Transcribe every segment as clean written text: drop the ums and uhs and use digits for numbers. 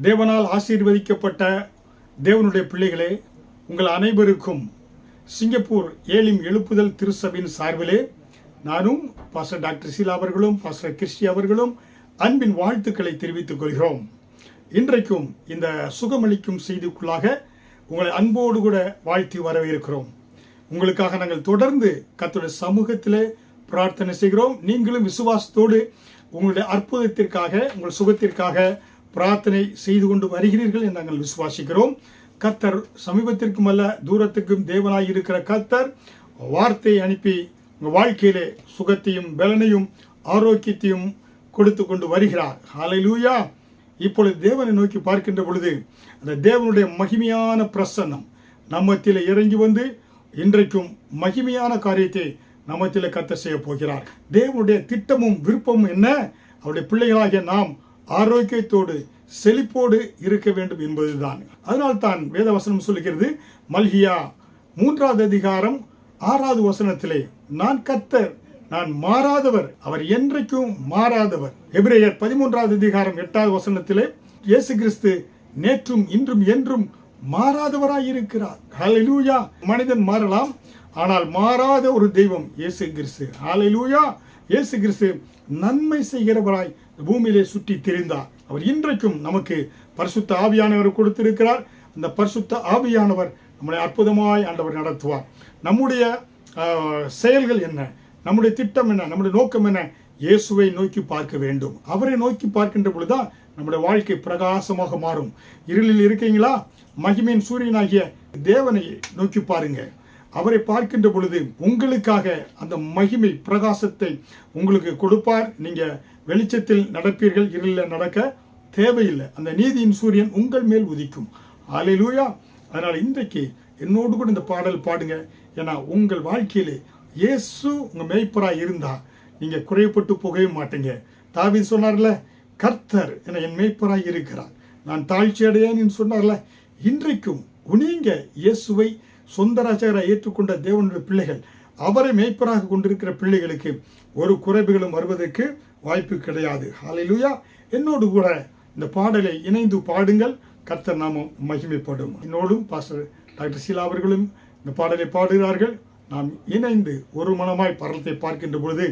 தேவனால் ஆசீர்வதிக்கப்பட்ட தேவனுடைய பிள்ளைகளே, உங்கள் அனைவருக்கும் சிங்கப்பூர் ஏலிம் எழுப்புதல் திருச்சபையின் சார்பிலே நானும் பாஸ்டர் டாக்டர் சீலா அவர்களும் பாஸ்டர் கிறிஸ்டி அவர்களும் அன்பின் வாழ்த்துக்களை தெரிவித்துக் கொள்கிறோம். இன்றைக்கும் இந்த சுகமளிக்கும் செய்திக்குள்ளாக உங்களை அன்போடு கூட வாழ்த்தி வரவேற்கிறோம். உங்களுக்காக நாங்கள் தொடர்ந்து கர்த்தருடைய சமூகத்திலே பிரார்த்தனை செய்கிறோம். நீங்களும் விசுவாசத்தோடு உங்களுடைய அற்புதத்திற்காக, உங்கள் சுகத்திற்காக பிரார்த்தனை செய்து கொண்டு வருகிறீர்கள் என்று நாங்கள் விசுவாசிக்கிறோம். கர்த்தர் சமீபத்திற்கும் அல்ல தூரத்துக்கும் தேவனாய் இருக்கிற கர்த்தர் வார்த்தையை அனுப்பி உங்கள் வாழ்க்கையிலே சுகத்தையும் பலனையும் ஆரோக்கியத்தையும் கொடுத்து கொண்டு வருகிறார். ஹல்லேலூயா. இப்பொழுது தேவனை நோக்கி பார்க்கின்ற பொழுது அந்த தேவனுடைய மகிமையான பிரசன்னம் நம்மத்திலே இறங்கி வந்து இன்றைக்கும் மகிமையான காரியத்தை நம்மத்திலே கர்த்தர் செய்ய போகிறார். தேவனுடைய திட்டமும் விருப்பமும் என்ன? அவருடைய பிள்ளைகளாகிய நாம் ஆரோக்கியத்தோடு செழிப்போடு இருக்க வேண்டும் என்பதுதான். அதனால்தான் வேதவசனம் சொல்லுகிறது, மல்கியா 3வது அதிகாரம் 6வது வசனத்திலே, நான் கர்த்தர், நான் மாறாதவர், அவர் என்றைக்கும் மாறாதவர். எபிரேயர் 13வது அதிகாரம் 8வது வசனத்திலே, இயேசு கிறிஸ்து நேற்றும் இன்றும் என்றும் மாறாதவராய் இருக்கிறார். ஹல்லேலூயா. மனிதன் மாறலாம், ஆனால் மாறாத ஒரு தெய்வம் இயேசு கிறிஸ்து. ஹல்லேலூயா. இயேசு கிறிஸ்து நன்மை செய்கிறவராய் பூமியிலே சுற்றி திரிந்தார். அவர் இன்றைக்கும் நமக்கு பரிசுத்த ஆவியானவர் கொடுத்திருக்கிறார். அந்த பரிசுத்த ஆவியானவர் நம்மளை அற்புதமாய் ஆண்டவர் நடத்துவார். நம்முடைய செயல்கள் என்ன, நம்முடைய திட்டம் என்ன, நம்முடைய நோக்கம் என்ன? இயேசுவை நோக்கி பார்க்க வேண்டும். அவரை நோக்கி பார்க்கின்ற பொழுதுதான் நம்முடைய வாழ்க்கை பிரகாசமாக மாறும். இருளில் இருக்கீங்களா? மகிமையின் சூரியனாகிய தேவனை நோக்கி பாருங்க. அவரை பார்க்கின்ற பொழுது உங்களுக்காக அந்த மகிமை பிரகாசத்தை உங்களுக்கு கொடுப்பார். நீங்க வெளிச்சத்தில் நடப்பீர்கள், இருளில் நடக்க தேவையில்லை. அந்த நீதியின் சூரியன் உங்கள் மேல் உதிக்கும். ஹல்லேலூயா. அதனால் இன்றைக்கு என்னோடு கூட இந்த பாடல் பாடுங்க. ஏன்னா உங்கள் வாழ்க்கையிலே இயேசு உங்க மேய்ப்பராய் இருந்தா நீங்க குறைப்பட்டு போகவே மாட்டீங்க. தாவீது சொன்னார்ல, கர்த்தர் என் மேய்ப்பராய் இருக்கிறார், நான் தாழ்ச்சி அடையேன் சொன்னார்ல. இன்றைக்கும் நீங்க இயேசுவை சொந்த ராஜாராக ஏற்றுக்கொண்ட தேவனுடைய பிள்ளைகள், அவரை மேய்ப்பராக கொண்டிருக்கிற பிள்ளைகளுக்கு ஒரு குறைவுகளும் வருவதற்கு வாய்ப்பு கிடையாது. ஹல்லேலூயா. என்னோடு கூட இந்த பாடலை இணைந்து பாடுங்கள். கர்த்தர் நாமம் மகிமைப்படும். என்னோடும் பாஸ்டர் டாக்டர் சீலா அவர்களும் இந்த பாடலை பாடுகிறார்கள். நாம் இணைந்து ஒரு மனமாய் பரலத்தை பார்க்கின்ற பொழுது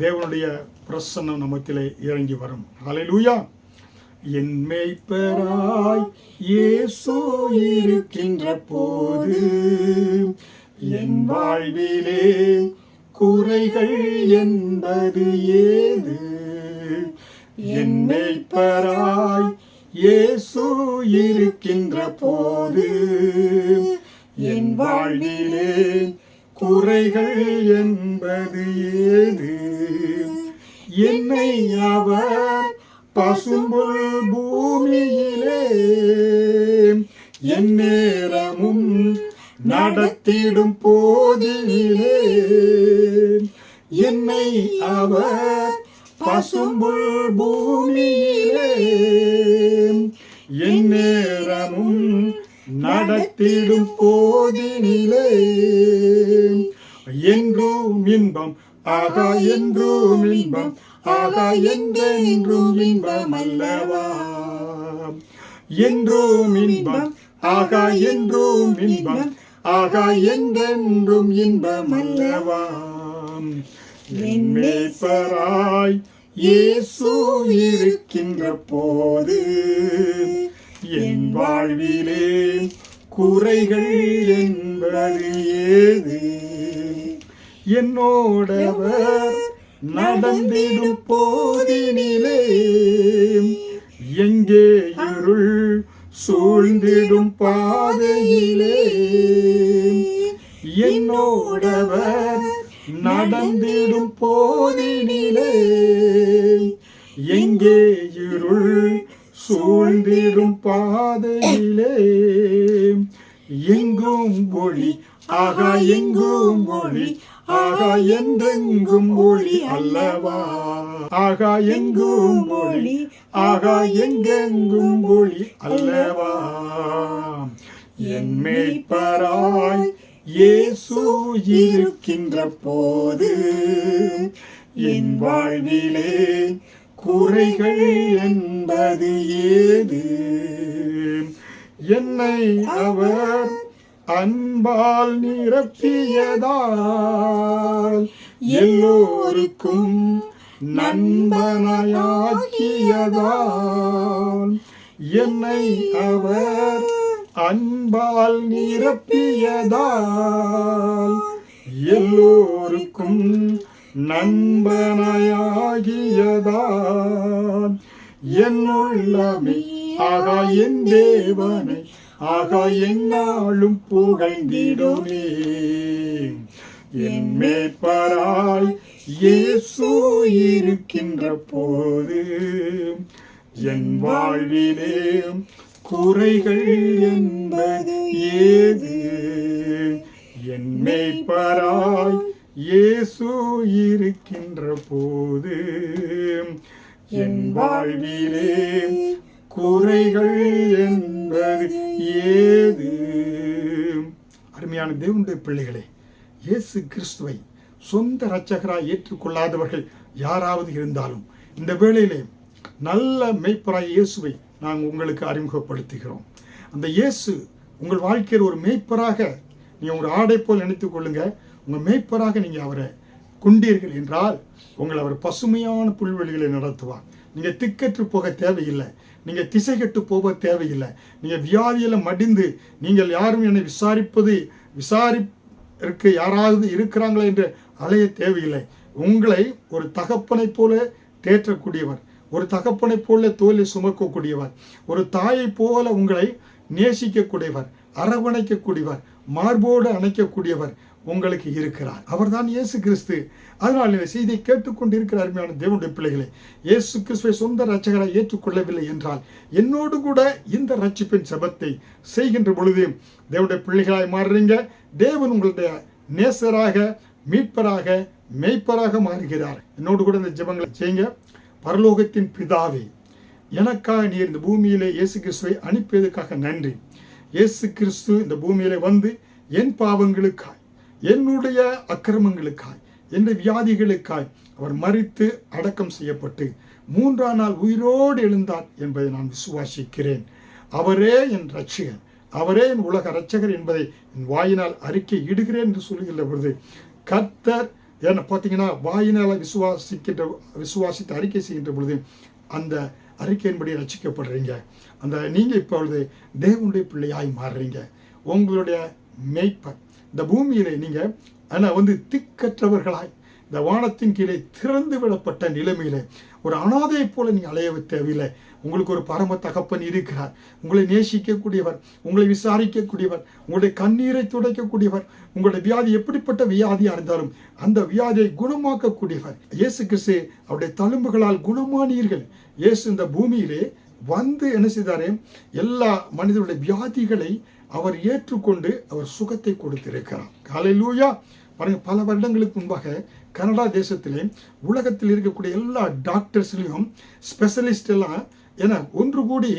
தேவனுடைய பிரசன்னம் நமத்திலே இறங்கி வரும். ஹல்லேலூயா. என் மேய்ப்பராய் இயேசு இருக்கின்ற போது என் வாழ்விலே குறைகள் என்பது ஏது? என் மேய்ப்பராய் இயேசு இருக்கின்ற போது என் வாழ்விலே குறைகள் என்பது ஏது? என்னை அவர் பசும்புல் பூமியிலே என் நேரமும் நடத்திடும் போதினிலே, என்னை அவர் பசும்புல் பூமியிலே என் நேரமும் நடத்திடும் போதினிலே என்றும் இன்பம், ஆகா என்றும் இன்பம், ஆகா என்றென்றும் இன்பம் அல்லவா, என்றும் இன்பம், ஆகா என்றும் இன்பம், ஆகா என்றென்றும் இன்பம் அல்லவா. என் மேய்ப்பராய் இயேசு இருக்கின்ற போது என் வாழ்விலே குறைகள் என்பது ஏது? என்னோடவர் நடந்திடும் போதினிலே எங்கே இருள் சூழ்ந்திடும் பாதையிலே, என்னோடவர் நடந்திடும் போதினிலே எங்கே இருள் சூழ்ந்திடும் பாதையிலே எங்கும் ஒளி, ஆகா எங்கும் ஒளி, ஆகா என்றெங்கும் ஒளி அல்லவா, ஆகா எங்கும் ஒளி, ஆகா எங்கெங்கும் ஒளி அல்லவா. என் மேய்ப்பராய் இயேசு இருக்கின்ற போது என் வாழ்விலே குறைகள் என்பது ஏது? என்னை அவர் அன்பால் நிரப்பியதால் எல்லோருக்கும் நண்பனாயாக்கியதால் என்னை அவர் அன்பால் நிரப்பியதால் எல்லோருக்கும் நண்பனாயாகியதால் என் உள்ளமே ஆகா என் தேவனை ஆகா என்னாலும் புகழ்ந்திடுமே. என் மேய்ப்பராய் இயேசு இருக்கின்ற போது என் வாழ்விலே குறைகள் என்பது ஏது? என் மேய்ப்பராய் இயேசு இருக்கின்ற போது என் வாழ்விலே குறைகள் என்பது ஏது? அருமையான தேவனுடைய பிள்ளைகளே, இயேசு கிறிஸ்துவை சொந்த இரட்சகராய் ஏற்றுக்கொள்ளாதவர்கள் யாராவது இருந்தாலும் இந்த வேளையிலே நல்ல மேய்ப்பராய் இயேசுவை நாங்கள் உங்களுக்கு அறிமுகப்படுத்துகிறோம். அந்த இயேசு உங்கள் வாழ்க்கையில் ஒரு மேய்ப்பராக நீங்கள் உங்கள் ஆடை போல் நினைத்துக் கொள்ளுங்க. உங்கள் மேய்ப்பராக நீங்கள் அவரை கொண்டீர்கள் என்றால் உங்களை அவர் பசுமையான புல்வெளிகளை நடத்துவார். நீங்கள் திக்கற்று போக தேவையில்லை, நீங்கள் திசை கெட்டு போக தேவையில்லை. நீங்கள் வியாதியில் மடிந்து நீங்கள் யாரும் என்னை விசாரிக்க யாராவது இருக்கிறாங்களா என்று அலைய தேவையில்லை. உங்களை ஒரு தகப்பனை போல தேற்றக்கூடியவர், ஒரு தகப்பனை போல தோலை சுமக்கக்கூடியவர், ஒரு தாயை போல உங்களை நேசிக்கக்கூடியவர், அரவணைக்கக்கூடியவர், மார்போடு அணைக்கக்கூடியவர் உங்களுக்கு இருக்கிறார். அவர்தான் இயேசு கிறிஸ்து. அதனால் இந்த செய்தியை கேட்டுக்கொண்டிருக்கிற அருமையான தேவனுடைய பிள்ளைகளை, இயேசு கிறிஸ்துவை சொந்த இரட்சகராய் ஏற்றுக்கொள்ளவில்லை என்றால் என்னோடு கூட இந்த ரட்சிப்பின் ஜெபத்தை செய்கின்ற பொழுது தேவனுடைய பிள்ளைகளாய் மாறுறீங்க. தேவன் உங்களுடைய நேசராக, மீட்பராக, மேய்ப்பராக மாறுகிறார். என்னோடு கூட இந்த ஜெபங்களை செய்யுங்க. பரலோகத்தின் பிதாவே, எனக்காக நீர் இந்த பூமியிலே இயேசு கிறிஸ்துவை அனுப்பியதுக்காக நன்றி. இயேசு கிறிஸ்து இந்த பூமியிலே வந்து என் பாவங்களுக்காய், என்னுடைய அக்கிரமங்களுக்காய், என்னுடைய வியாதிகளுக்காய் அவர் மரித்து அடக்கம் செய்யப்பட்டு 3ஆம் நாள் உயிரோடு எழுந்தார் என்பதை நான் விசுவாசிக்கிறேன். அவரே என் இரட்சகர், அவரே என் உலக இரட்சகர் என்பதை என் வாயினால் அறிக்கை இடுகிறேன் என்று சொல்லுகின்ற பொழுது கர்த்தர் என்ன பார்த்தீங்கன்னா வாயினால் விசுவாசித்து அறிக்கை செய்கின்ற பொழுது அந்த அறிக்கையின்படி ரட்சிக்கப்படுறீங்க. அந்த நீங்கள் இப்பொழுது தேவனுடைய பிள்ளையாய் மாறுறீங்க. உங்களுடைய மேய்ப்பர் இந்த பூமியிலே நீங்கள் ஆனால் திக்கற்றவர்களாய் இந்த வானத்தின் கீழே திறந்து விடப்பட்ட நிலைமையிலே ஒரு அனாதையை போல நீங்கள் அலைய தேவையில்லை. உங்களுக்கு ஒரு பரம தகப்பன் இருக்கிறார். உங்களை நேசிக்கக்கூடியவர், உங்களை விசாரிக்கக்கூடியவர், உங்களுடைய கண்ணீரை துடைக்கக்கூடியவர், உங்களுடைய வியாதி எப்படிப்பட்ட வியாதியாக இருந்தாலும் அந்த வியாதியை குணமாக்கக்கூடியவர் இயேசு கிறிஸ்து. அவருடைய தழும்புகளால் குணமானீர்கள். இயேசு இந்த பூமியிலே வந்து என்ன செய்தாரே, எல்லா மனிதனுடைய வியாதிகளை அவர் ஏற்றுக்கொண்டு அவர் சுகத்தை கொடுத்திருக்கிறார். ஹல்லேலூயா. பாருங்க, பல வருடங்களுக்கு முன்பாக கனடா தேசத்திலே உலகத்தில் இருக்கக்கூடிய எல்லா டாக்டர்ஸ்லையும் ஸ்பெஷலிஸ்ட் எல்லாம் ஏன்னா ஒன்று கூடி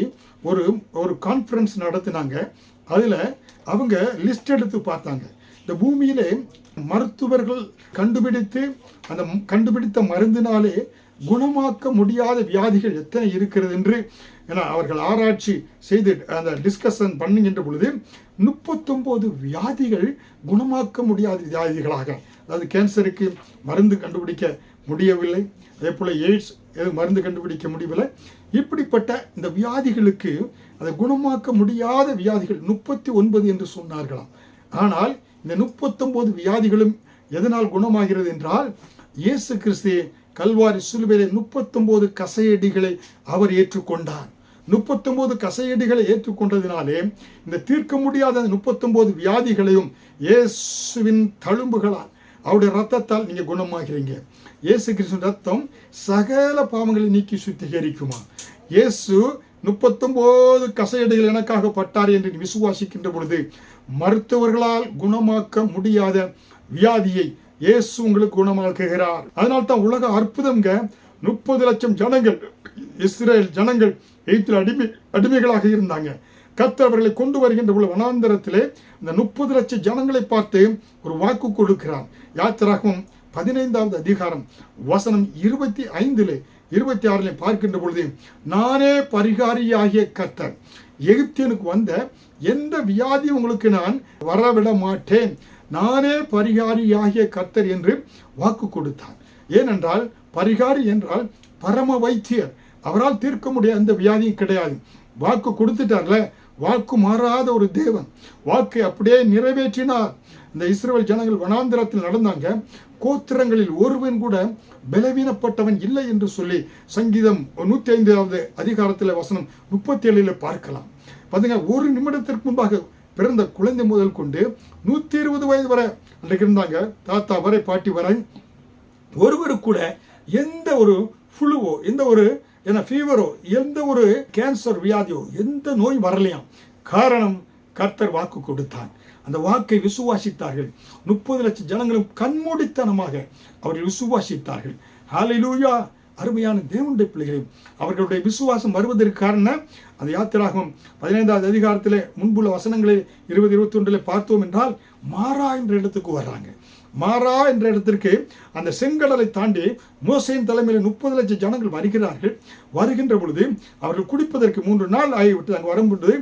ஒரு கான்ஃபரன்ஸ் நடத்தினாங்க. அதில் அவங்க லிஸ்ட் எடுத்து பார்த்தாங்க. இந்த பூமியிலே மருத்துவர்கள் கண்டுபிடித்த மருந்தினாலே குணமாக்க முடியாத வியாதிகள் எத்தனை இருக்கிறது என்று அவர்கள் ஆராய்ச்சி செய்து அந்த டிஸ்கஷன் பண்ணுகின்ற பொழுது 39 வியாதிகள் குணமாக்க முடியாத வியாதிகளாக, அதாவது கேன்சருக்கு மருந்து கண்டுபிடிக்க முடியவில்லை, அதே போல் எய்ட்ஸ் மருந்து கண்டுபிடிக்க முடியவில்லை. இப்படிப்பட்ட இந்த வியாதிகளுக்கு அதை குணமாக்க முடியாத வியாதிகள் 39 என்று சொன்னார்களாம். ஆனால் இந்த 39 வியாதிகளும் எதனால் குணமாகிறது என்றால் இயேசு கிறிஸ்து கல்வாரி சிலுவையிலே 39 கசையடிகளை அவர் ஏற்றுக்கொண்டார். 39 கசையடிகளை ஏற்றுக்கொண்டதினாலே இந்த தீர்க்க முடியாத 39 வியாதிகளையும் இயேசுவின் தழும்புகளால் அவருடைய ரத்தத்தால் நீங்க குணமாகிறீங்க. இயேசு கிறிஸ்துவின் ரத்தம் சகல பாவங்களை நீக்கி சுத்திகரிக்குமா? இயேசு 39 கசையடிகள் எனக்காக பட்டார் என்று விசுவாசிக்கின்ற பொழுது மருத்துவர்களால் குணமாக்க முடியாத வியாதியை இயேசு உங்களுக்கு குணமாக்குகிறார். அதனால்தான் உலக அற்புதங்க 30 லட்சம் ஜனங்கள், இஸ்ரேல் ஜனங்கள் எகிப்தில் அடிமைகளாக இருந்தாங்க. கர்த்தர் அவர்களை கொண்டு வருகின்ற பொழுது வனாந்தரத்திலே இந்த 30 லட்சம் ஜனங்களை பார்த்து ஒரு வாக்கு கொடுக்கிறார். யாத்திராகமம் 15வது அதிகாரம் வசனம் 25 26 பார்க்கின்ற பொழுது, நானே பரிகாரியாகிய கர்த்தர், எகிப்தியனுக்கு வந்த எந்த வியாதி உங்களுக்கு நான் வரவிட மாட்டேன், நானே பரிகாரியாகிய கர்த்தர் என்று வாக்கு கொடுத்தார். ஏனென்றால் பரிகாரி என்றால் பரம வைத்தியர், அவரால் தீர்க்க முடியாத அந்த வியாதியும் கிடையாது. வாக்கு கொடுத்துட்டார்ல, வாக்கு மாறாத ஒரு தேவன், வாக்கை அப்படியே நிறைவேற்றினார். இந்த இஸ்ரவேல் ஜனங்கள் வனாந்திரத்தில் நடந்தாங்க, கோத்திரங்களில் ஒருவன் கூட பலவீனப்பட்டவன் இல்லை என்று சொல்லி சங்கீதம் 105வது அதிகாரத்தில் வசனம் 37 பார்க்கலாம். பாத்தீங்க, ஒரு நிமிடத்திற்கு முன்பாக பிறந்த குழந்தை முதல் கொண்டு 120 வயது வரை அன்றைக்கு இருந்தாங்க, தாத்தா வரை பாட்டி வரை, ஒருவரு கூட எந்த ஒரு ஃப்ளூவோ எந்த ஒரு ஃபீவரோ எந்த ஒரு கேன்சர் வியாதியோ எந்த நோய் வரலையாம். காரணம், கர்த்தர் வாக்கு கொடுத்தார். அந்த வாக்கை விசுவாசித்தார்கள். 30 லட்சம் ஜனங்களும் கண்மூடித்தனமாக அவர்கள் விசுவாசித்தார்கள். ஹல்லேலூயா! அருமையான தேவனுடைய பிள்ளைகளே, அவர்களுடைய விசுவாசம் வருவதற்கு காரணம் அந்த யாத்திராகமம் 15வது அதிகாரத்தில் முன்புள்ள வசனங்களை 20-21 பார்த்தோம் என்றால், மாரா என்ற இடத்துக்கு வர்றாங்க. மாரா என்ற இடத்திற்கு அந்த செங்கடலை தாண்டி மோசேயின் தலைமையில் 30 லட்சம் ஜனங்கள் வருகிறார்கள். வருகின்ற பொழுது அவர்கள் குடிப்பதற்கு 3 நாள் ஆகிவிட்டு அங்கே வரும்பொழுது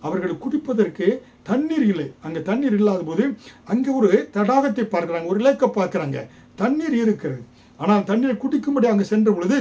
அவர்கள் குடிப்பதற்கு தண்ணீர் இல்லை. அங்கே தண்ணீர் இல்லாத போது அங்கே ஒரு தடாகத்தை பார்க்குறாங்க, ஒரு லேக்கை பார்க்குறாங்க, தண்ணீர் இருக்கிறது. ஆனால் தண்ணீரை குடிக்கும்படி அங்கே சென்ற பொழுது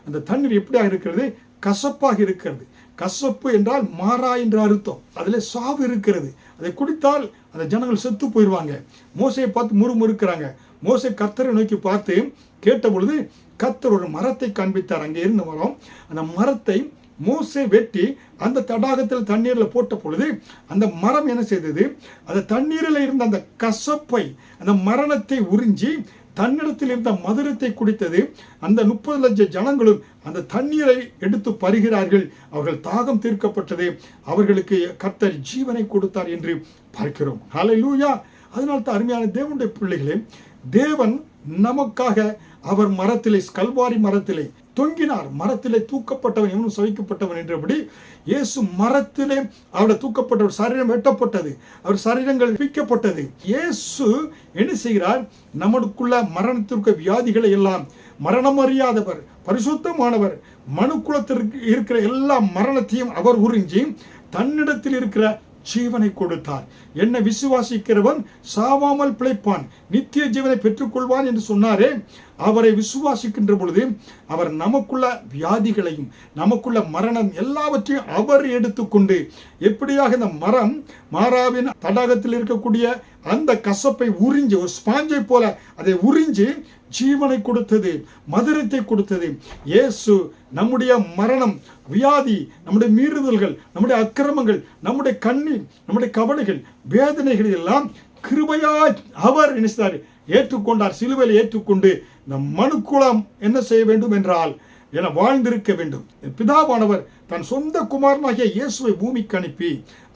அந்த தண்ணீர் எப்படியாக இருக்கிறது? கசப்பாக இருக்கிறது. கசப்பு என்றால் மாறா என்ற அர்த்தம். அதில் சாவு இருக்கிறது. அதை குடித்தால் அந்த ஜனங்கள் செத்து போயிடுவாங்க. மோசையை பார்த்து முறுமுறுக்கிறாங்க. மோசை கர்த்தரை நோக்கி பார்த்து கேட்ட பொழுது கர்த்தர் ஒரு மரத்தை காண்பித்தார். அங்கே இருந்த மரம், அந்த மரத்தை மோசே வெட்டி அந்த தடாகத்தில் தண்ணீரில் போட்ட பொழுது அந்த மரம் என்ன செய்தது? அந்த தண்ணீரில் இருந்த அந்த கசப்பை, அந்த மரணத்தை உறிஞ்சி தன்னிடத்தில் இருந்த மதுரத்தை குடித்தது. அந்த 30 லட்சம் ஜனங்களும் அந்த தண்ணீரை எடுத்து பருகிறார்கள். அவர்கள் தாகம் தீர்க்கப்பட்டது. அவர்களுக்கு கர்த்தர் ஜீவனை கொடுத்தார் என்று பார்க்கிறோம். ஹல்லேலூயா! அதனால தான் அருமையான தேவனுடைய பிள்ளைகளே, தேவன் நமக்காக அவர் மரத்திலே, கல்வாரி மரத்திலே தொங்கினார். மரத்திலே தூக்கப்பட்டவன் எவனும் சவிக்கப்பட்டவன் என்றபடி இயேசு மரத்திலே அவருடைய தூக்கப்பட்டவர், சரீரம் வெட்டப்பட்டது, அவர் சரீரங்கள் பிக்கப்பட்டது. இயேசு என்ன செய்கிறார்? நம்மளுக்குள்ள மரணத்திற்கு வியாதிகளை எல்லாம், மரணம் அறியாதவர், பரிசுத்தமானவர், மனுக்குலத்திற்கு இருக்கிற எல்லா மரணத்தையும் அவர் உறிஞ்சி தன்னிடத்தில் இருக்கிற ஜீவனை கொடுத்தார். என்ன விசுவாசிக்கிறவன் சாவாமல் பிழைப்பான், நித்திய ஜீவனை பெற்றுக்கொள்வான் என்று சொன்னாரே, அவரை விசுவாசிக்கின்ற பொழுது அவர் நமக்குள்ள வியாதிகளையும் நமக்குள்ள மரணம் எல்லாவற்றையும் அவர் எடுத்துக்கொண்டு, எப்படியாக இந்த மரம் மாறாவின் தடாகத்தில் இருக்கக்கூடிய அந்த கசப்பை உறிஞ்சி, ஒரு ஸ்பாஞ்சை போல அதை உறிஞ்சி ஜீவனை கொடுத்தது, மதுரத்தை கொடுத்தது. இயேசு நம்முடைய மரணம், வியாதி, நம்முடைய மீறுதல்கள், நம்முடைய அக்கிரமங்கள், நம்முடைய கண்ணீர், நம்முடைய கவலைகள், வேதனைகள் எல்லாம் கிருபையாய் அவர் நினைத்தார், ஏற்றுக்கொண்டார். சிலுவையில் ஏற்றுக்கொண்டு இந்த மனுக்குலம் என்ன செய்ய வேண்டும் என்றால் என வாழ்ந்திருக்க வேண்டும். பிதாவானவர் தன் சொந்த குமாரனாகிய இயேசுவை பூமிக்கு அனுப்பி,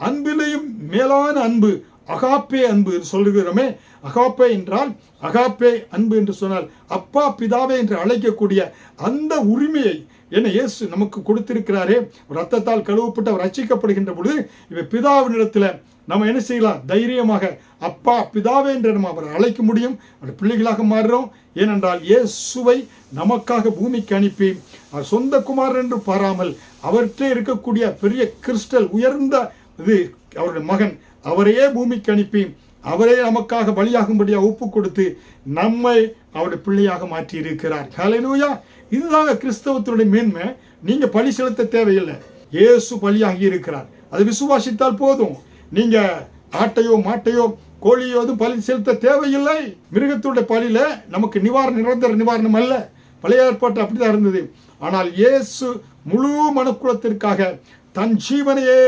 அன்பிலேயும் மேலான அன்பு, அகாப்பே அன்பு சொல்லுகிறோமே, அகாப்பே என்றால் அகாப்பே அன்பு என்று சொன்னால் அப்பா பிதாவே என்று அழைக்கக்கூடிய அந்த உரிமையை என்ன இயேசு நமக்கு கொடுத்திருக்கிறாரே. ரத்தத்தால் கழுவப்பட்டு அவர் ரட்சிக்கப்படுகின்ற பொழுது இவை பிதாவினிடத்தில் நம்ம என்ன செய்யலாம்? தைரியமாக அப்பா பிதாவே என்று நம்ம அவரை அழைக்க முடியும். அவருடைய பிள்ளைகளாக மாறுறோம். ஏனென்றால் இயேசுவை நமக்காக பூமிக்கு அனுப்பி அவர் சொந்த குமாரன் என்று பாராமல் அவர்கிட்ட இருக்கக்கூடிய பெரிய கிறிஸ்டல் உயர்ந்த இது அவருடைய மகன், அவரையே பூமிக்கு அனுப்பி அவரே நமக்காக பலியாகும்படியாக ஒப்பு கொடுத்து நம்மை அவருடைய பிள்ளையாக மாற்றி இருக்கிறார். ஹல்லேலூயா! இதுதாங்க கிறிஸ்தவத்தினுடைய மேன்மை. நீங்க பலி செலுத்த தேவையில்லை, இயேசு பலியாகி இருக்கிறார். அது விசுவாசித்தால் போதும். நீங்க ஆட்டையோ மாட்டையோ கோழியோ எதுவும் பலி செலுத்த தேவையில்லை. மிருகத்துடைய பலியில நமக்கு நிரந்தர நிவாரணம் அல்ல. பழைய ஏற்பாட்டு அப்படிதான் இருந்தது. ஆனால் இயேசு முழு மனுக்குலத்திற்காக தன் ஜீவனையே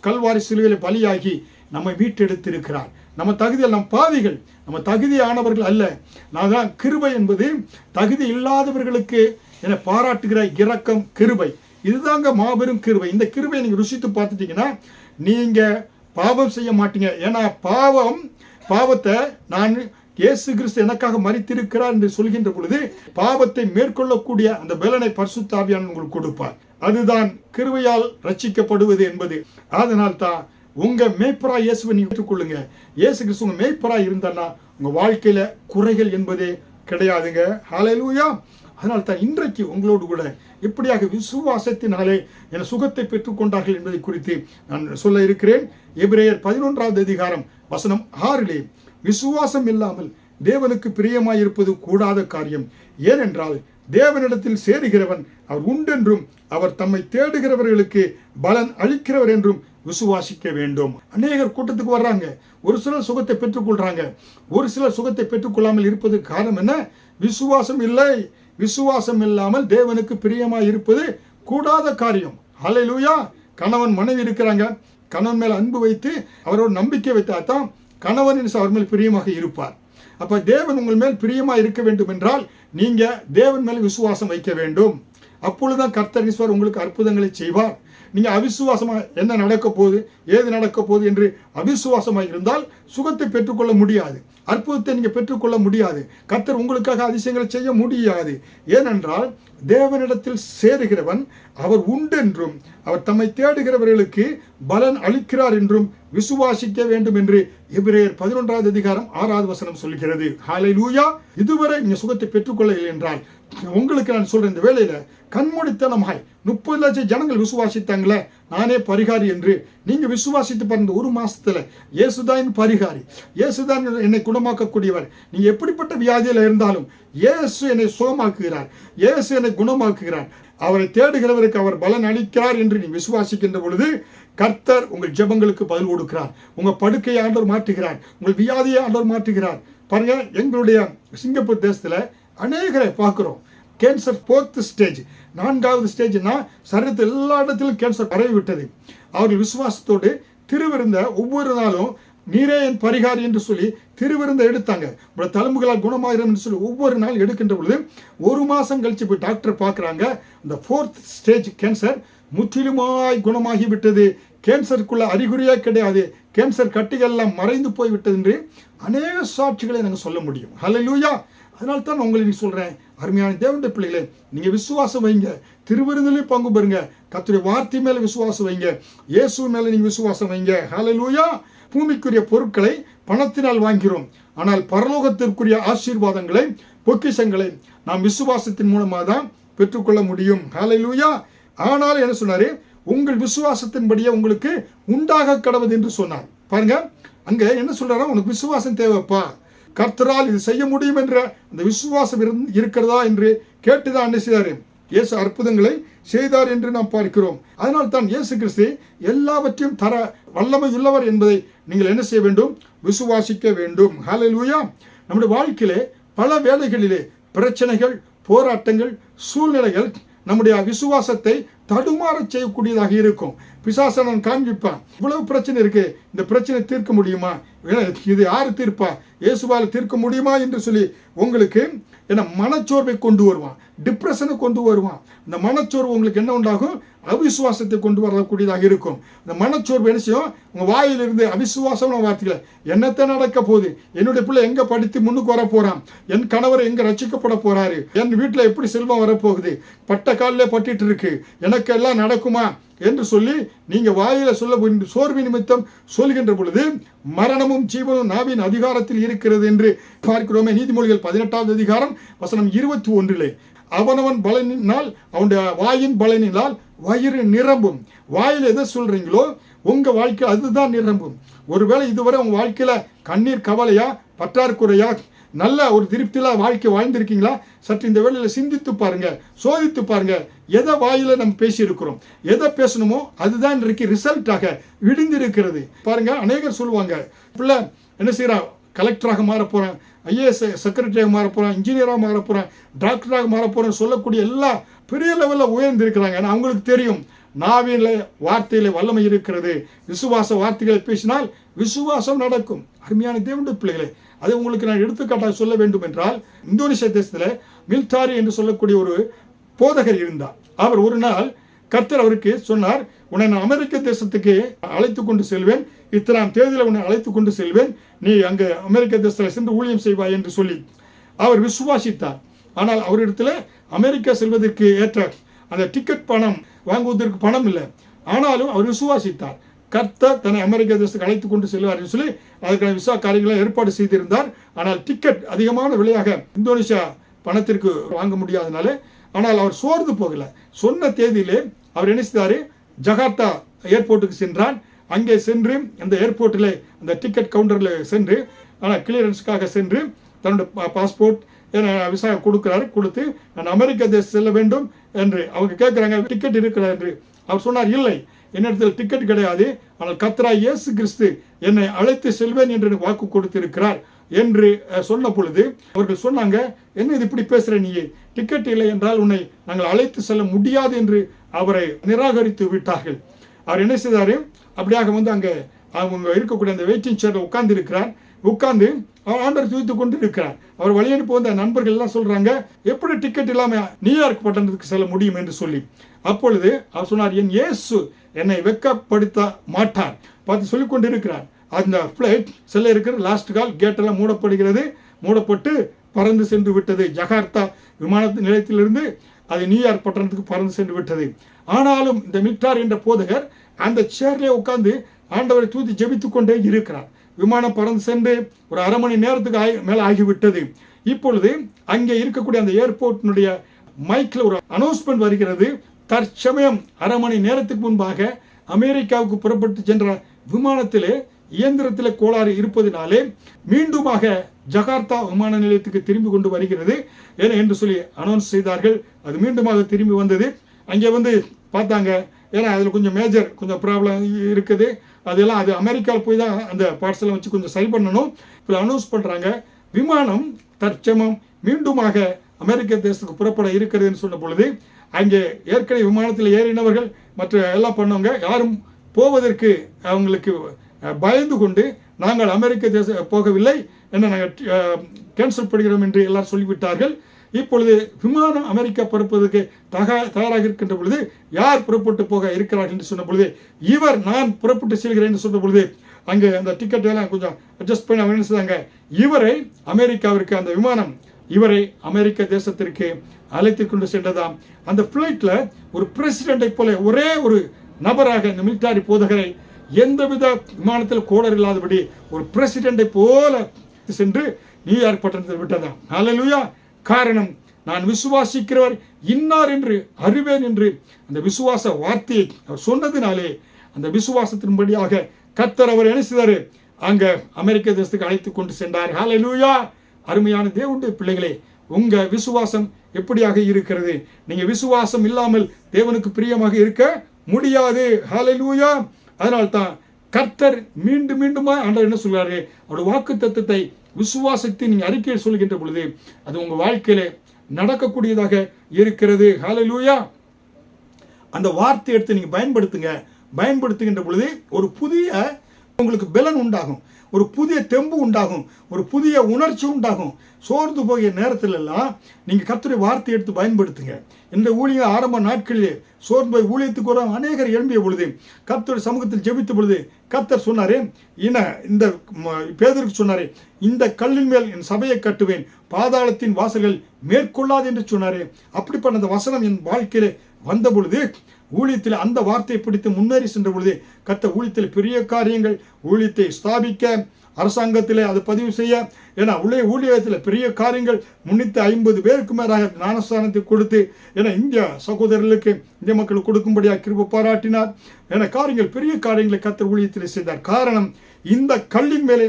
கல்வாரி சிலுவையில் பலியாகி நம்மை மீட்டெடுத்திருக்கிறார். நம்ம தகுதியில், நம் பாவிகள், நம்ம தகுதியானவர்கள் அல்ல. நான் தான் கிருபை என்பது தகுதி இல்லாதவர்களுக்கு என பாராட்டுகிற இரக்கம், கிருபை. இதுதாங்க மாபெரும் கிருபை. இந்த கிருபை நீங்க ருசித்து பார்த்துட்டீங்கன்னா நீங்க பாவம் செய்ய மாட்டீங்க. ஏன்னா பாவத்தை நான் இயேசு கிறிஸ்து எனக்காக மரித்திருக்கிறார் என்று சொல்கின்ற பொழுது பாவத்தை மேற்கொள்ளக்கூடிய அந்த பலனை பரிசுத்த ஆவியானவர் உங்களுக்கு கொடுப்பார். அதுதான் கிருபையால் ரட்சிக்கப்படுவது என்பது. அதனால் தான் உங்க மேய்ப்பரா இயேசுவை நீங்க ஏற்றுக்கொள்ளுங்க. இயேசு கிறிஸ்து உங்க மேய்ப்பரா இருந்தான்னா உங்க வாழ்க்கையில குறைகள் என்பதே கிடையாதுங்க. ஹல்லேலூயா. அதனால் தான் இன்றைக்கு உங்களோடு கூட எப்படியாக விசுவாசத்தினாலே என சுகத்தை பெற்றுக்கொண்டார்கள் என்பதை குறித்து நான் சொல்ல இருக்கிறேன். எபிரேயர் 11வது அதிகாரம் வசனம் 6 விசுவாசம் இல்லாமல் தேவனுக்கு பிரியமாயிருப்பது கூடாத காரியம். ஏனென்றால் தேவனிடத்தில் சேருகிறவன் அவர் உண்டென்றும் அவர் தம்மை தேடுகிறவர்களுக்கு பலன் அளிக்கிறவர் என்றும் விசுவாசிக்க வேண்டும். அநேகர் கூட்டத்துக்கு வர்றாங்க, ஒரு சிலர் சுகத்தை பெற்றுக்கொள்றாங்க, ஒரு சிலர் சுகத்தை பெற்றுக்கொள்ளாமல் இருப்பதற்கு காரணம் என்ன? விசுவாசம் இல்லை. விசுவாசம் இல்லாமல் தேவனுக்கு பிரியமாய் இருப்பது கூடாத காரியம். ஹல்லேலூயா. கணவன் மனைவி இருக்கிறாங்க, கணவன் மேல் அன்பு வைத்து அவரோட நம்பிக்கை வைத்தாதான் கணவன் அவர் மேல் பிரியமாக இருப்பார். அப்ப தேவன் உங்கள் மேல் பிரியமா இருக்க வேண்டும் என்றால் நீங்க தேவன் மேல் விசுவாசம் வைக்க வேண்டும். அப்பொழுதுதான் கர்த்தர் ஈஸ்வரர் உங்களுக்கு அற்புதங்களை செய்வார். நீங்க அவிசுவாசமா என்ன நடக்க போகுது, ஏது நடக்க போகுது என்று அவிசுவாசமாக இருந்தால் சுகத்தை பெற்றுக்கொள்ள முடியாது, அற்புதத்தை நீங்க பெற்றுக்கொள்ள முடியாது, கர்த்தர் உங்களுக்காக அதிசயங்களை செய்ய முடியாது. ஏனென்றால் தேவனிடத்தில் சேருகிறவன் அவர் உண்டென்றும் அவர் தம்மை தேடுகிறவர்களுக்கு பலன் அளிக்கிறார் என்றும் விசுவாசிக்க வேண்டும் என்று எபிரேயர் 11வது அதிகாரம் 6வது வசனம் சொல்கிறது. ஹல்லேலூயா. இதுவரை நீங்க சுகத்தை பெற்றுக்கொள்ளவில்லை என்றால் உங்களுக்கு நான் சொல்றேன், இந்த வேளையில கண்மூடித்தனமாய் 30 லட்சம் ஜனங்கள் விசுவாசித்தாங்களே நானே பரிகாரி என்று நீங்க விசுவாசித்து பாருங்க. ஒரு மாசத்துல இயேசுதான் பரிகாரி, இயேசுதான் என்னை குணமாக்கக்கூடியவர். நீங்க எப்படிப்பட்ட வியாதியில இருந்தாலும் இயேசு என்னை சுகமாக்குகிறார், இயேசு என்னை குணமாக்குகிறார், அவரை தேடுகிறவருக்கு அவர் பலன் அளிக்கிறார் என்று நீ விசுவாசிக்கின்ற பொழுது கர்த்தர் உங்கள் ஜெபங்களுக்கு பதில் கொடுக்கிறார். உங்க படுக்கையை ஆண்டவர் மாற்றுகிறார், உங்கள் வியாதியை ஆண்டவர் மாற்றுகிறார். பாருங்க, எங்களுடைய சிங்கப்பூர் தேசத்துல அநேகரை பார்க்கிறோம். கேன்சர் 4th ஸ்டேஜ், 4வது ஸ்டேஜ்னா சரீரத்தில் எல்லா இடத்திலும் கேன்சர் பரவி விட்டது. அவர்கள் விசுவாசத்தோடு திருவிருந்த ஒவ்வொரு நாளும் நீரே என் பரிகாரி என்று சொல்லி திருவிருந்த எடுத்தாங்க. தழும்புகளால் குணமாயிரும் என்று சொல்லி ஒவ்வொரு நாள் எடுக்கின்ற பொழுது ஒரு மாசம் கழிச்சு போய் டாக்டர் பார்க்குறாங்க, இந்த 4th ஸ்டேஜ் கேன்சர் முற்றிலுமாய் குணமாகி விட்டது, கேன்சருக்குள்ள அறிகுறியே கிடையாது, கேன்சர் கட்டிகள் எல்லாம் மறைந்து போய்விட்டது என்று அநேக சாட்சிகளை நாங்கள் சொல்ல முடியும். ஹல்லேலூயா. அதனால தான் நான் உங்களுக்கு சொல்றேன், அருமையான தேவனுடைய பிள்ளைகளே, நீங்க விசுவாசம் வைங்க, திருவிருந்திலையும் பங்கு பெறுங்க, கர்த்தருடைய வார்த்தை மேல விசுவாசம் வைங்க, இயேசு மேல நீங்க விசுவாசம் வைங்க. ஹல்லேலூயா. பூமிக்குரிய பொருட்களை பணத்தினால் வாங்கிறோம், ஆனால் பரலோகத்திற்குரிய ஆசீர்வாதங்களை பொக்கிஷங்களை நாம் விசுவாசத்தின் மூலமாக தான் பெற்றுக்கொள்ள முடியும். ஹல்லேலூயா. ஆனால் என்ன சொன்னாரு? உங்கள் விசுவாசத்தின்படியே உங்களுக்கு உண்டாக கடவுது என்று சொன்னார். பாருங்க, அங்க என்ன சொல்றாரா? உனக்கு விசுவாசம் தேவைப்பா, கர்த்தரால் இது செய்ய முடியும் என்ற அந்த விசுவாசம் இருக்கிறதா என்று கேட்டுதான் என்ன செய்தாரு? இயேசு அற்புதங்களை செய்தார் என்று நாம் பார்க்கிறோம். அதனால் தான் இயேசு கிறிஸ்து எல்லாவற்றையும் தர வல்லமை உள்ளவர் என்பதை நீங்கள் என்ன செய்ய வேண்டும்? விசுவாசிக்க வேண்டும். ஹல்லேலூயா. நம்முடைய வாழ்க்கையிலே பல வேளைகளிலே பிரச்சனைகள், போராட்டங்கள், சூழ்நிலைகள் நம்முடைய விசுவாசத்தை தடுமாற செய்யக்கூடியதாக இருக்கும். பிசாசன் காண்பிப்பான், இவ்வளவு பிரச்சனை இருக்கு, இந்த பிரச்சனை தீர்க்க முடியுமா, இது யாரு தீர்ப்பா, இயேசுவால் தீர்க்க முடியுமா என்று சொல்லி உங்களுக்கு என்ன மனச்சோர்வை கொண்டு வருவான், டிப்ரெஷனை கொண்டு வருவான். இந்த மனச்சோர்வு உங்களுக்கு என்ன உண்டாகும்? அவிசுவாசத்தை கொண்டு வரக்கூடியதாக இருக்கும். இந்த மனச்சோர்வு என்ன செய்யும்? உங்க வாயிலிருந்து அவிசுவாசமான வார்த்தைகளை, என்னத்தை நடக்க போகுது, என்னுடைய பிள்ளை எங்க படித்து முன்னுக்கு வர போறான், என் கணவர் எங்க ரட்சிக்கப்பட போறாரு, என் வீட்டில் எப்படி செல்வம் வரப்போகுது, பட்ட காலிலே பட்டிட்டு இருக்கு, எனக்கு எல்லாம் நடக்குமா என்று சொல்லி நீங்க வாயில சொல்ல சோர்வு நிமித்தம் சொல்கின்ற பொழுது மரணமும் ஜீவனும் நாவின் அதிகாரத்தில் இருக்கிறது என்று பார்க்கிறோமே. நீதிமொழிகள் 18வது அதிகாரம் வசனம் 21. அவனவன் பலனினால், அவனுடைய வாயின் பலனினால் வயிறு நிரம்பும். வாயில் எதை சொல்றீங்களோ உங்க வாழ்க்கை அதுதான் நிரம்பும். ஒருவேளை இதுவரை உங்க வாழ்க்கையில கண்ணீர் கவலையா, பற்றாக்குறையா, நல்ல ஒரு திருப்தியில வாழ்க்கை வாழ்ந்திருக்கீங்களா? சற்று இந்த வேளையில சிந்தித்து பாருங்க, சோதித்து பாருங்க. எதை வாயில நம்ம பேசி இருக்கிறோம், எதை பேசணுமோ அதுதான் இன்றைக்கு ரிசல்ட்டாக விடிந்திருக்கிறது. பாருங்க, அநேகர் சொல்லுவாங்க, பிள்ளை என்ன செய்யறா, கலெக்டராக மாற போறேன், ஐஏஎஸ் செக்ரட்டரியாக மாற போறேன், இன்ஜினியராக மாற போறேன், டாக்டராக மாற போறேன் சொல்லக்கூடிய எல்லா பெரிய லெவலில் உயர்ந்திருக்கிறாங்க. ஆனால் அவங்களுக்கு தெரியும் நாவில வார்த்தையில வல்லமை இருக்கிறது, விசுவாச வார்த்தைகளை பேசினால் விசுவாசம் நடக்கும். அருமையான தேவனுடைய பிள்ளைகளே, அதை உங்களுக்கு நான் எடுத்துக்காட்டாக சொல்ல வேண்டும் என்றால், இந்தோனேசியா தேசத்தில் மில்தாரி என்று சொல்லக்கூடிய ஒரு போதகர் இருந்தார். அவர் ஒரு நாள் கர்த்தர் அவருக்கு சொன்னார், உன்னை நான் அமெரிக்க தேசத்துக்கு அழைத்து கொண்டு செல்வேன், இத்தனாம் தேதியில் உன்னை அழைத்து கொண்டு செல்வேன், நீ அங்கே அமெரிக்க தேசத்தில் சென்று ஊழியம் செய்வாய் என்று சொல்லி அவர் விசுவாசித்தார். ஆனால் அவரிடத்துல அமெரிக்கா செல்வதற்கு ஏற்ற அந்த டிக்கெட் பணம் வாங்குவதற்கு பணம் இல்லை. ஆனாலும் அவர் விசுவாசித்தார். கர்த்தர் தன்னை அமெரிக்க தேசத்துக்கு அழைத்து கொண்டு செல்வார் என்று சொல்லி அதுக்கான விசா காரியங்களை ஏற்பாடு செய்திருந்தார். ஆனால் டிக்கெட் அதிகமான விலையாக இந்தோனேஷியா பணத்திற்கு வாங்க முடியாதனால, ஆனால் அவர் சோர்ந்து போகல. சொன்ன தேதியிலே அவர் என்ன செய்தார், ஜகார்த்தா ஏர்போர்ட்டுக்கு சென்றார். அங்கே சென்று அந்த ஏர்போர்ட்டில் அந்த டிக்கெட் கவுண்டரில் சென்று ஆனால் கிளியரன்ஸுக்காக சென்று தன்னுடைய பாஸ்போர்ட் விசா கொடுக்கிறார். கொடுத்து நான் அமெரிக்க தேசம் செல்ல வேண்டும் என்று அவங்க கேட்குறாங்க, டிக்கெட் இருக்கிறார் என்று அவர் சொன்னார், இல்லை என்னிடத்தில் டிக்கெட் கிடையாது, ஆனால் கர்த்தராகிய இயேசு கிறிஸ்து என்னை அழைத்து செல்வேன் என்று வாக்கு கொடுத்திருக்கிறார் என்று சொன்ன பொழுது அவர்கள் சொன்னாங்க, என்ன இது இப்படி பேசுகிற, நீ டிக்கெட் இல்லை என்றால் உன்னை நாங்கள் அழைத்து செல்ல முடியாது என்று அவரை நிராகரித்து விட்டார்கள். அவர் என்ன செய்தார், அப்படியாக வந்து அங்கே அவங்க இருக்கக்கூடிய அந்த வெயிட்டிங் சேரில் உட்கார்ந்து இருக்கிறார். உட்கார்ந்து அவர் ஆண்டவர் துதித்து கொண்டு இருக்கிறார். அவர் வழி அனுப்பி வந்த நண்பர்கள் எல்லாம் சொல்றாங்க, எப்படி டிக்கெட் இல்லாமல் நியூயார்க் பட்டணத்துக்கு செல்ல முடியும் என்று சொல்லி. அப்பொழுது அவர் சொன்னார், என் இயேசு என்னை வெட்கப்படுத்த மாட்டார் பார்த்து சொல்லிக் கொண்டு இருக்கிறார். அந்த பிளைட் செல்ல இருக்கிற லாஸ்ட் கால், கேட்டெல்லாம் மூடப்படுகிறது. மூடப்பட்டு பறந்து சென்று விட்டது. ஜகார்த்தா விமான நிலையத்திலிருந்து அது நியூயார்க் பட்டணத்துக்கு பறந்து சென்று விட்டது. ஆனாலும் இந்த மிக்டார் என்ற போதகர் அந்த சேர்லே உட்கார்ந்து ஆண்டவரை தூத்தி ஜெபித்துக் கொண்டே இருக்கிறார். விமானம் பறந்து சென்று ஒரு அரை மணி நேரத்துக்கு மேலே ஆகிவிட்டது. இப்பொழுது அங்கே இருக்கக்கூடிய அந்த ஏர்போர்ட்டினுடைய மைக்கில் ஒரு அனௌன்ஸ்மெண்ட் வருகிறது. தற்சமயம் அரை மணி நேரத்துக்கு முன்பாக அமெரிக்காவுக்கு புறப்பட்டு சென்ற விமானத்திலே இயந்திரத்தில் கோளாறு இருப்பதினாலே மீண்டுமாக ஜகார்த்தா விமான நிலையத்துக்கு திரும்பி கொண்டு வருகிறது என்று சொல்லி அனௌன்ஸ் செய்தார்கள். அது மீண்டுமாக திரும்பி வந்தது. அங்கே வந்து பார்த்தாங்க, ஏன்னா அதில் கொஞ்சம் மேஜர் கொஞ்சம் ப்ராப்ளம் இருக்குது. அதெல்லாம் அது அமெரிக்காவில் போய் தான் அந்த பார்சலை வச்சு கொஞ்சம் சரி பண்ணணும். இப்போ அனௌன்ஸ் பண்ணுறாங்க, விமானம் தற்சமம் மீண்டுமாக அமெரிக்க தேசத்துக்கு புறப்பட இருக்கிறதுன்னு சொன்ன பொழுது அங்கே ஏற்கனவே விமானத்தில் ஏறினவர்கள் மற்ற எல்லாம் பண்ணவங்க யாரும் போவதற்கு அவங்களுக்கு பயந்து கொண்டு நாங்கள் அமெரிக்க தேசம் போகவில்லை, என்ன நாங்கள் கேன்சல் பண்ணுகிறோம் என்று எல்லாரும் சொல்லிவிட்டார்கள். இப்பொழுது விமானம் அமெரிக்கா புறப்படுவதற்கு தயாராக இருக்கின்ற பொழுது யார் புறப்பட்டு போக இருக்கிறார்கள் என்று சொன்ன பொழுது இவர் நான் புறப்பட்டு செல்கிறேன் என்று சொன்ன பொழுது அங்கே அந்த டிக்கெட் எல்லாம் கொஞ்சம் அட்ஜஸ்ட் பண்ணி அவங்க என்ன செய்தாங்க, இவரை அமெரிக்காவிற்கு அந்த விமானம் இவரை அமெரிக்க தேசத்திற்கு அழைத்து கொண்டு சென்றதாம். அந்த பிளைட்ல ஒரு பிரசிடென்டை போல ஒரே ஒரு நபராக இந்த மிலிட்டரி போதகரை எந்தவித விமானத்தில் கோளர் இல்லாதபடி ஒரு பிரசிடென்டை போல சென்று நியூயார்க் பட்டணத்தில் விட்டதாம். ஹல்லேலூயா. காரணம், நான் விசுவாசிக்கிறவர் இன்னார் என்று அறிவேன் என்று அந்த விசுவாச வார்த்தையை அவர் சொன்னதினாலே அந்த விசுவாசத்தின்படியாக கர்த்தர் அவர் என்ன செய்தார், அங்க அமெரிக்க தேசத்துக்கு அழைத்து கொண்டு சென்றார். ஹல்லேலூயா. அருமையான தேவனுடைய பிள்ளைகளே, உங்க விசுவாசம் எப்படியாக இருக்கிறது? நீங்க விசுவாசம் இல்லாமல் தேவனுக்கு பிரியமாக இருக்க முடியாது. ஹல்லேலூயா. அதனால்தான் கர்த்தர் மீண்டும் மீண்டுமா ஆண்டவர் என்ன சொல்றாரு, அவருடைய வாக்கு தத்தத்தை விசுவாசத்தை நீங்க அறிக்கையில் சொல்கின்ற பொழுது அது உங்க வாழ்க்கையில நடக்கக்கூடியதாக இருக்கிறது. ஹல்லேலூயா. அந்த வார்த்தை எடுத்து நீங்க பயன்படுத்துகின்ற பொழுது ஒரு புதிய உங்களுக்கு பலன் உண்டாகும், ஒரு புதிய தெம்பு உண்டாகும், ஒரு புதிய உணர்ச்சி உண்டாகும். சோர்ந்து போகிற நேரத்தில் எல்லாம் நீங்க கர்த்தருடைய வார்த்தை எடுத்து பயன்படுத்துங்க. இந்த ஊழிய ஆரம்ப நாட்களிலே சோர்ந்து போய் ஊழியத்துக்கு வர அநேகர் எழும்பிய பொழுது கர்த்தருடைய சமூகத்தில் ஜெபித்த பொழுது கர்த்தர் சொன்னாரே, இந்த பேதருக்கு சொன்னாரே, இந்த கல்லின் மேல் என் சபையை கட்டுவேன், பாதாளத்தின் வாசல்கள் மேற்கொள்ளாது என்று சொன்னாரே. அப்படிப்பட்ட அந்த வசனம் என் வாழ்க்கையிலே வந்த பொழுது ஊழியத்தில் அந்த வார்த்தையை பிடித்து முன்னேறி சென்ற பொழுது கர்த்தர் ஊழியத்தில் பெரிய காரியங்கள், ஊழியத்தை ஸ்தாபிக்க, அரசாங்கத்தில் அதை பதிவு செய்ய, ஏன்னா ஊழியத்தில் பெரிய காரியங்கள் 350 பேருக்கு மேலாக ஞானஸ்தானத்தை கொடுத்து ஏன்னா இந்திய சகோதரர்களுக்கு இந்திய மக்களுக்கு கொடுக்கும்படியாக கிருபை பாராட்டினார். என காரியங்கள் பெரிய காரியங்களை கர்த்தர் ஊழியத்தில் செய்தார். காரணம், இந்த கல்லின் மேலே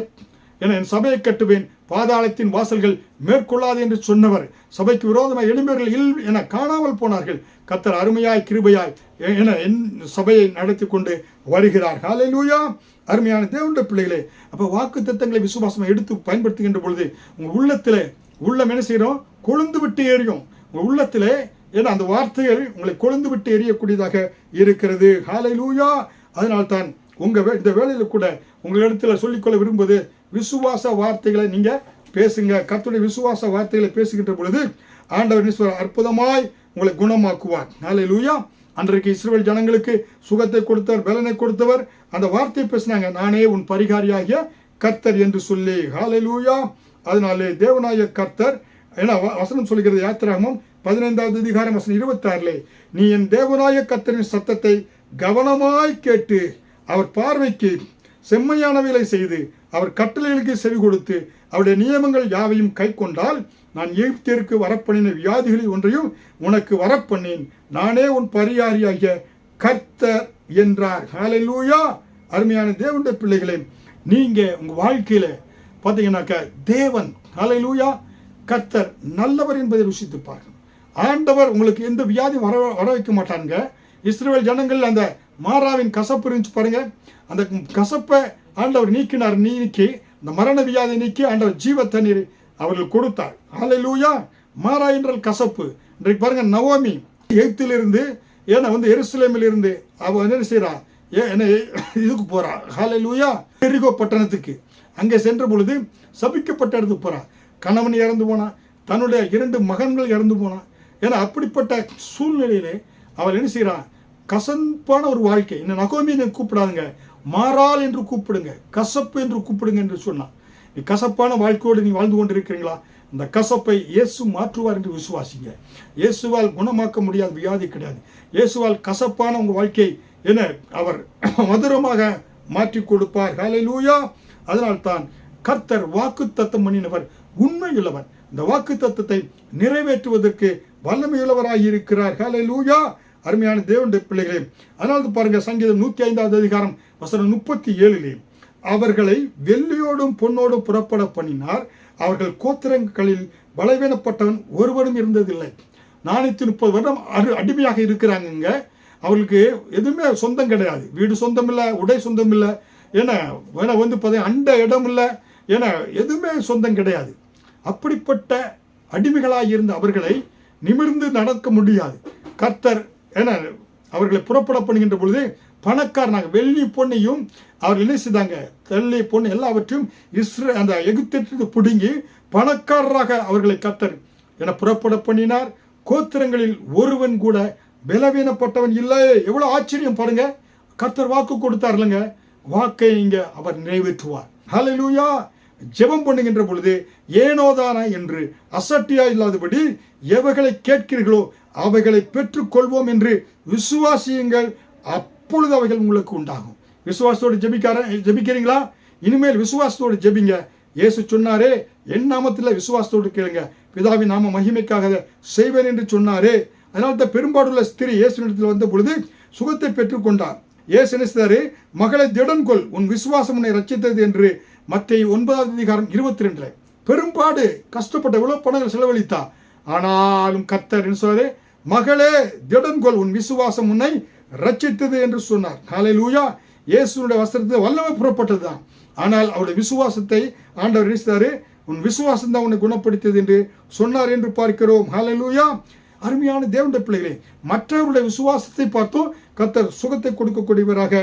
என் சபையை கட்டுவேன், பாதாளத்தின் வாசல்கள் மேற்கொள்ளாது என்று சொன்னவர் சபைக்கு விரோதமாக எழும்பியவர்கள் என காணாமல் போனார்கள். கர்த்தர் அருமையாய் கிருபையாய் என என் சபையை நடத்தி கொண்டு வருகிறார். ஹல்லேலூயா. அருமையான தேவனுடைய பிள்ளைகளே, அப்போ வாக்கு தத்தங்களை விசுவாசமாக எடுத்து பயன்படுத்துகின்ற பொழுது உங்கள் உள்ளம் என்ன செய்யறோம், கொழுந்து விட்டு எரியும். உங்கள் உள்ளத்தில் ஏன்னா அந்த வார்த்தைகள் உங்களை கொழுந்து விட்டு எரியக்கூடியதாக இருக்கிறது. ஹல்லேலூயா. அதனால்தான் இந்த வேளையில் கூட உங்களிடத்தில் சொல்லிக்கொள்ள விரும்புவது, விசுவாச வார்த்தைகளை நீங்க பேசுங்க. கர்த்தருடைய விசுவாச வார்த்தைகளை பேசுகின்ற பொழுது ஆண்டவர் அற்புதமாய் உங்களை குணமாக்குவார். ஹல்லேலூயா. அன்றைக்கு இஸ்ரவேல் ஜனங்களுக்கு சுகத்தை கொடுத்தவர், பலனை கொடுத்தவர். அந்த வார்த்தையை பேசினாங்க, நானே உன் பரிகாரியாகிய கர்த்தர் என்று சொல்லி. ஹல்லேலூயா. அதனாலே தேவனாய கர்த்தர் ஏன்னா வசனம் சொல்கிறது, யாத்திராகமம் 15வது அதிகாரம் வசனம் 26, நீ என் தேவனாய கர்த்தரின் சத்தத்தை கவனமாய் கேட்டு அவர் பார்வைக்கு செம்மையானவைகளை செய்து அவர் கட்டளைகளுக்கு செவி கொடுத்து அவருடைய நியமங்கள் யாவையும் கை கொண்டால் நான் எகிப்தியருக்கு வரப்பண்ணின வியாதிகளில் ஒன்றையும் உனக்கு வரப்பண்ணேன். நானே உன் பரியாரியாகிய கர்த்தர் என்றார். ஹல்லேலூயா. அருமையான தேவனுடைய பிள்ளைகளே, நீங்க உங்க வாழ்க்கையில பார்த்தீங்கன்னாக்க தேவன் ஹல்லேலூயா கர்த்தர் நல்லவர் என்பதை ருசித்து பாருங்க. ஆண்டவர் உங்களுக்கு எந்த வியாதியும் வர வைக்க மாட்டாங்க. இஸ்ரவேல் ஜனங்கள் அந்த மாறாவின் கசப்பு இருந்துச்சு பாருங்க, அந்த கசப்பை ஆண்டவர் நீக்கி அந்த மரண வியாதி நீக்கி ஆண்டவர் ஜீவ தண்ணீர் அவர்கள் கொடுத்தார். ஹல்லேலூயா. மாறா என்றால் கசப்பு. இன்றைக்கு பாருங்க, நவோமி எகிப்திலிருந்து எருசலேமில் இருந்து அவ என்ன செய்யறா, இதுக்கு போறா. ஹல்லேலூயா. எரிகோ பட்டணத்துக்கு அங்கே சென்ற பொழுது சபிக்கப்பட்ட இடத்துக்கு போறா. கணவன் இறந்து போனா, தன்னுடைய 2 மகன்கள் இறந்து போனா. ஏன்னா அப்படிப்பட்ட சூழ்நிலையிலே அவள் என்ன செய்யறா, கசப்பான ஒரு வாழ்க்கை. இந்த நகோமி கூப்பிடாதுங்க, மாறால் என்று கூப்பிடுங்க, கசப்பு என்று கூப்பிடுங்க என்று சொன்னான். நீ கசப்பான வாழ்க்கையோடு நீ வாழ்ந்து கொண்டு இருக்கிறீங்களா? இந்த கசப்பை இயேசு மாற்றுவார் என்று விசுவாசிங்க. இயேசுவால் குணமாக்க முடியாத வியாதி கிடையாது. இயேசுவால் கசப்பான உங்கள் வாழ்க்கை என அவர் மதுரமாக மாற்றி கொடுப்பார். ஹல்லேலூயா. அதனால்தான் கர்த்தர் வாக்கு தத்தம் பண்ணினவர் உண்மையுள்ளவர். இந்த வாக்கு தத்தத்தை நிறைவேற்றுவதற்கு வல்லமையுள்ளவராக இருக்கிறார். ஹல்லேலூயா. அருமையான தேவனுடைய பிள்ளைகளே, அதனால பாருங்க, சங்கீதம் 105வது அதிகாரம் வசனம் 37 அவர்களை வெள்ளியோடும் பொன்னோடும் புறப்பட பண்ணினார். அவர்கள் கோத்திரங்களில் பலவீனப்பட்டவன் ஒருவரும் இருந்ததில்லை. 430 வருடம் அடிமையாக இருக்கிறாங்க. அவர்களுக்கு எதுவுமே சொந்தம் கிடையாது. வீடு சொந்தம் இல்லை, உடை சொந்தம் இல்லை, ஏன்னா அண்ட இடம் இல்லை, ஏன்னா எதுவுமே சொந்தம் கிடையாது. அப்படிப்பட்ட அடிமைகளாக இருந்த அவர்களை நிமிர்ந்து நடக்க முடியாது. கர்த்தர் அவர்களை புறப்பட பண்ணுகின்ற பொழுது பணக்காரனாக வெள்ளி பொண்ணையும் அவர்கள் என்ன செய்தாங்க, வெள்ளி பொண்ணு எல்லாவற்றையும் அந்த எகிப்திலிருந்து பிடுங்கி பணக்காரராக அவர்களை கர்த்தர் புறப்பட பண்ணினார். கோத்திரங்களில் ஒருவன் கூட பலவீனப்பட்டவன் இல்லை. எவ்வளவு ஆச்சரியம் பாருங்க. கர்த்தர் வாக்கு கொடுத்தார் இல்லைங்க, வாக்கை இங்க அவர் நிறைவேற்றுவார். ஹல்லேலூயா. ஜெபம் பண்ணுகின்ற பொழுது ஏனோதானா என்று அசட்டியா இல்லாதபடி எவைகளை கேட்கிறீர்களோ அவைகளை பெற்றுக்கொள்வோம் என்று விசுவாசியுங்கள், அப்பொழுது அவைகள் உங்களுக்கு உண்டாகும். விசுவாசத்தோடு ஜெபிக்கிறீங்களா? இனிமேல் விசுவாசத்தோடு ஜெபிங்க. இயேசு சொன்னாரே, என் நாமத்தில் விசுவாசத்தோடு கேளுங்க, பிதாவின் நாம மகிமைக்காக செய்வேன் என்று சொன்னாரே. அதனால்தான் பெரும்பாடுள்ள ஸ்திரீ இயேசுவிடத்தில் வந்த பொழுது சுகத்தை பெற்றுக்கொண்டார். இயேசு என்ன செய்தாரு, மகளை திடன்கொள், உன் விசுவாசம் உன்னை ரட்சித்தது என்று மத்தேயு 9வது அதிகாரம் 22 பெரும்பாடு கஷ்டப்பட்ட எவ்வளவு பணங்கள் செலவழித்தா. ஆனாலும் கர்த்தர் என்ன சொல்றாரு, மகளே திடன்கொள், உன் விசுவாசம் உன்னை ரட்சித்தது என்று சொன்னார். ஹல்லேலூயா. இயேசுனுடைய வஸ்திரத்தை வல்லமை புறப்பட்டதுதான். ஆனால் அவருடைய விசுவாசத்தை ஆண்டவர் நினைத்தாரு, உன் விசுவாசம் தான் உன்னை குணப்படுத்தியது என்று சொன்னார் என்று பார்க்கிறோம். ஹல்லேலூயா. அருமையான தேவனுடைய பிள்ளைகளே, மற்றவருடைய விசுவாசத்தை பார்த்தும் கர்த்தர் சுகத்தை கொடுக்கக்கூடியவராக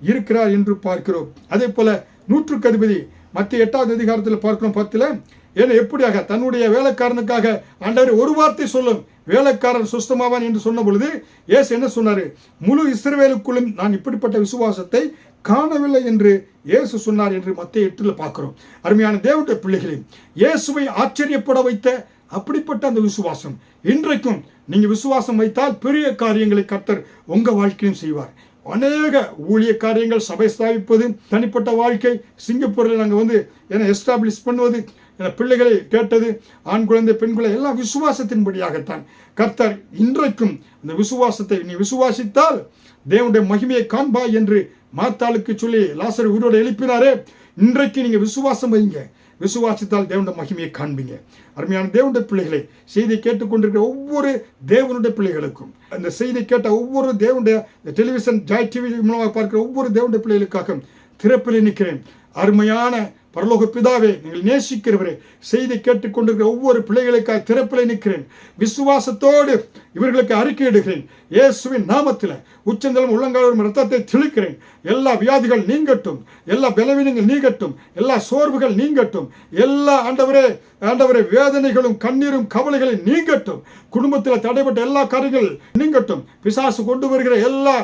இருக்கிறார் என்று பார்க்கிறோம். அதே போல 100க்கு அதிபதி மத்திய 8வது அதிகாரத்தில் பார்க்கிறோம் 10 ஏன்னா எப்படியாக தன்னுடைய வேலைக்காரனுக்காக ஆண்டவர் ஒரு வார்த்தை சொல்லும், வேலைக்காரன் சுஸ்தமாவான் என்று சொன்ன பொழுது இயேசு என்ன சொன்னாரு, முழு இஸ்ரவேலுக்குள்ளும் நான் இப்படிப்பட்ட விசுவாசத்தை காணவில்லை என்று இயேசு சொன்னார் என்று மத்திய 8 பார்க்கிறோம். அருமையான தேவனுடைய பிள்ளைகளே, இயேசுவை ஆச்சரியப்பட வைத்த அப்படிப்பட்ட அந்த விசுவாசம் இன்றைக்கும் நீங்க விசுவாசம் வைத்தால் பெரிய காரியங்களை கர்த்தர் உங்க வாழ்க்கையும் செய்வார். அநேக ஊழிய காரியங்கள், சபை ஸ்தாபிப்பது, தனிப்பட்ட வாழ்க்கை, சிங்கப்பூரில் நாங்கள் எஸ்டாப்ளிஷ் பண்ணுவது, பிள்ளைகளை கேட்டது, ஆண் குழந்தை பெண் குழந்தை எல்லாம் விசுவாசத்தின்படியாகத்தான். கர்த்தர் இன்றைக்கும் இந்த விசுவாசத்தை நீ விசுவாசித்தால் தேவனுடைய மகிமையை காண்பாய் என்று மார்த்தாளுக்கு சொல்லி லாசரு உயிரோடு எழுப்பினாரே. இன்றைக்கு நீங்க விசுவாசம் வைங்க, விசுவாசித்தால் தேவனுடைய மகிமையை காண்பீங்க. அருமையான தேவனுடைய பிள்ளைகளை, செய்தி கேட்டுக்கொண்டிருக்கிற ஒவ்வொரு தேவனுடைய பிள்ளைகளுக்கும், அந்த செய்தி கேட்ட ஒவ்வொரு தேவனுடைய டெலிவிஷன் ஜாய் டிவி மூலமாக பார்க்கிற ஒவ்வொரு தேவனுடைய பிள்ளைகளுக்காக திறப்பில் நிற்கிறேன். அருமையான பரலோக பிதாவே, நீங்கள் நேசிக்கிறவரே, செய்தி கேட்டுக்கொண்டிருக்கிற ஒவ்வொரு பிள்ளைகளுக்காக திறப்பிலை நிற்கிறேன். விசுவாசத்தோடு இவர்களுக்கு அறிக்கையிடுகிறேன். இயேசுவின் நாமத்தில் உச்சந்தலம் உள்ளங்காலும் ரத்தத்தை தெளிக்கிறேன். எல்லா வியாதிகள் நீங்கட்டும், எல்லா பலவீனங்கள் நீங்கட்டும், எல்லா சோர்வுகள் நீங்கட்டும், எல்லா ஆண்டவரே வேதனைகளும் கண்ணீரும் கவலைகளும் நீங்கட்டும். குடும்பத்தில் தடைப்பட்ட எல்லா காரியங்கள் நீங்கட்டும். பிசாசு கொண்டு வருகிற எல்லா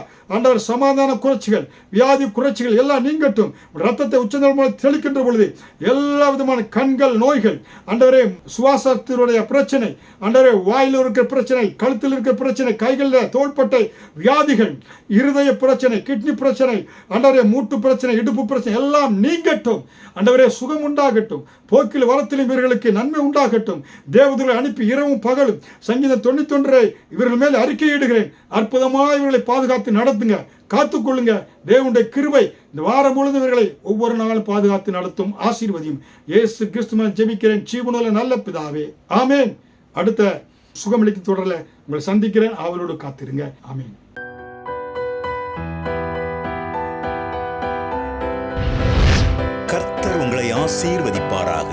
சமாதான குறைச்சிகள், வியாதி குறைச்சிகள் எல்லாம் நீங்கட்டும். ரத்தத்தை உச்சந்தலம் தெளிக்கின்ற பொழுது இருந்து எல்லா விதமான கண்கள் நோய்கள், ஆண்டவரே சுவாசத்தினுடைய பிரச்சனை, ஆண்டவரே வாயில் இருக்கிற பிரச்சனை, கழுத்தில் இருக்கிற பிரச்சனை, கைகளில் தோள்பட்டை வியாதிகள், இருதய பிரச்சனை, கிட்னி பிரச்சனை, ஆண்டவரே மூட்டு பிரச்சனை, இடுப்பு பிரச்சனை எல்லாம் நீங்கட்டும். ஆண்டவரே சுகம் உண்டாகட்டும். போக்கில் வரத்திலும் இவர்களுக்கு நன்மை உண்டாகட்டும். தேவதூதரை அனுப்பி இரவும் பகலும் சங்கீதம் 91 இவர்கள் மேல் அறிக்கையிடுகிறேன். அற்புதமாக இவர்களை பாதுகாத்து நடத்துங்க, காத்துக்கொள்ளுங்க. தேவனுடைய கிருபை இந்த வாரம் முழுவதும் இவர்களை ஒவ்வொரு நாளும் பாதுகாத்து நடத்தும். ஆசீர்வதியும். இயேசு கிறிஸ்துவின் ஜெபிக்கிறேன் ஜீவனுள்ள நல்ல பிதாவே, ஆமேன். அடுத்த சுகமளிக்கும் தொடரில் உங்களை சந்திக்கிறேன். அவளோடு காத்திருங்க. ஆமேன். கர்த்தர் உங்களை ஆசீர்வதிப்பாராக.